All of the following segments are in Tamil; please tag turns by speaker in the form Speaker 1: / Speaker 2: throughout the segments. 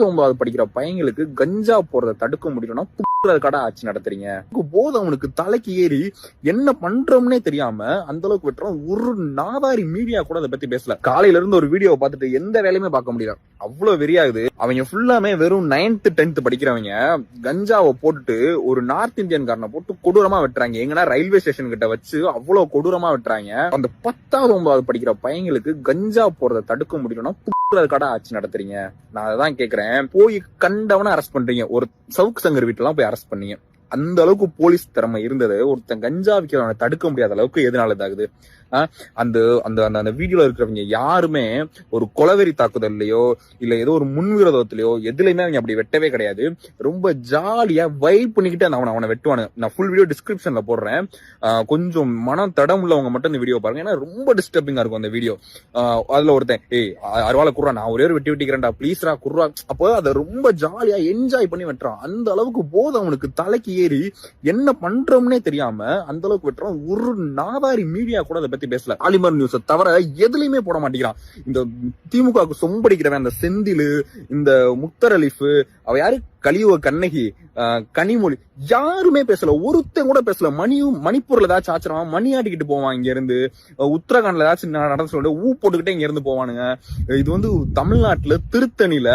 Speaker 1: 10வது 9வது படிக்கிற பையங்களுக்கு கஞ்சா போறதை தடுக்க முடியும்னா கடை ஆட்சி நடத்துறீங்க. போது அவனுக்கு தலைக்கு ஏறி என்ன பண்றோம்னே தெரியாம அந்த அளவுக்கு வெட்டுறோம். ஒரு நாதாரி மீடியா கூட அதை பத்தி பேசல. காலையில இருந்து ஒரு வீடியோ பார்த்துட்டு எந்த வேலையுமே பார்க்க முடியல, அவ்வளவு வெறியாகுது. அவங்க ஃபுல்லாமே வெறும் 9th 10th படிக்கிறவங்க கஞ்சாவை போட்டுட்டு ஒரு நார்த் இந்தியன் காரனை போட்டு கொடூரமா வெட்டுறாங்க. எங்கன்னா ரயில்வே ஸ்டேஷன் கிட்ட வச்சு அவ்வளவு கொடூரமா வெட்டுறாங்க. அந்த 10வது 9வது படிக்கிற பையங்களுக்கு கஞ்சா போறதை தடுக்க முடியும்னா கடை ஆட்சி நடத்துறீங்க. நான் அதான் கேக்குறேன், போய் கண்டவன அரெஸ்ட் பண்றீங்க. ஒரு சவுக்கு சங்கர் வீட்டுலாம் போய் அரெஸ்ட் பண்ணீங்க. அந்த அளவுக்கு போலீஸ் திறமை இருந்தது. ஒருத்தன் கஞ்சா விக்கிறவனை தடுக்க முடியாத அளவுக்கு எதனால இதாகுது? அந்த அந்த அந்த வீடியோல இருக்கிறவங்க யாருமே ஒரு கொலவெறி தாக்குதல்லையோ இல்ல ஏதோ ஒரு முன்விரோதத்திலயோ எதுலையுமே அவங்க அப்படி வெட்டவே கிடையாது. ரொம்ப ஜாலியா வைப் பண்ணிக்கிட்டு அவனை வெட்டுவானு. நான் ஃபுல் வீடியோ டிஸ்கிரிப்ஷன்ல போடுறேன். கொஞ்சம் மனம் தடம் உள்ளவங்க மட்டும் இந்த வீடியோ பாருங்க, ஏன்னா ரொம்ப டிஸ்டர்பிங்கா இருக்கும் அந்த வீடியோ. அதுல ஒருத்தன் அருவாளை குர்றா, நான் ஒரே ஒரு வெட்டிக்கிறேன்டா ப்ளீஸ்ரா குர்றா. அப்போ அதை ரொம்ப ஜாலியா என்ஜாய் பண்ணி வெட்டுறான். அந்த அளவுக்கு போது அவனுக்கு தலைக்கு ஏறி என்ன பண்றோம்னே தெரியாம அந்த அளவுக்கு வெட்டுறான். ஒரு நாதாரி மீடியா கூட அதை பேசல. பாலிமர் நியூஸ் தவிர எதுலயுமே போட மாட்டேங்கிறான். இந்த திமுக சொம்படிக்கிறவன் அந்த செந்தில், இந்த முக்தர் அலிஃப், அவ யாரு கலியுக கண்ணகி, கனிமொழி, யாருமே பேசல. ஒருத்தன் கூட பேசல. மணிப்பூர்ல ஏதாச்சும் ஆச்சரியம் மணி ஆட்டிக்கிட்டு போவான். இங்க இருந்து உத்தரகாண்ட்ல ஏதாச்சும் நடந்து சொல்லிட்டு போட்டுக்கிட்டே இங்க இருந்து போவானுங்க. இது தமிழ்நாட்டுல திருத்தணியில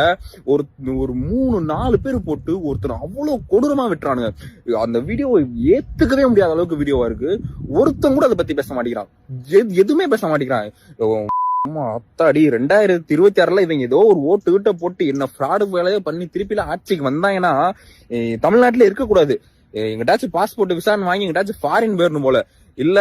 Speaker 1: ஒரு 3-4 பேர் போட்டு ஒருத்தர் அவ்வளவு கொடூரமா விட்டுறானுங்க. அந்த வீடியோ ஏத்துக்கவே முடியாத அளவுக்கு வீடியோவா இருக்கு. ஒருத்தன் கூட அதை பத்தி பேச மாட்டேங்கிறான். எதுவுமே பேச மாட்டேங்கிறான். அத்தாடி 2026ல இவங்க ஏதோ ஒரு ஓட்டு கிட்ட போட்டு என்ன ஃப்ராடு வேலையை பண்ணி திருப்பில ஆட்சிக்கு வந்தாங்கன்னா தமிழ்நாட்டுல இருக்க கூடாது. எங்கிட்டாச்சும் பாஸ்போர்ட் விசாரணை வாங்கி எங்கிட்டாச்சும் ஃபாரின் போயிடணும் போல. இல்ல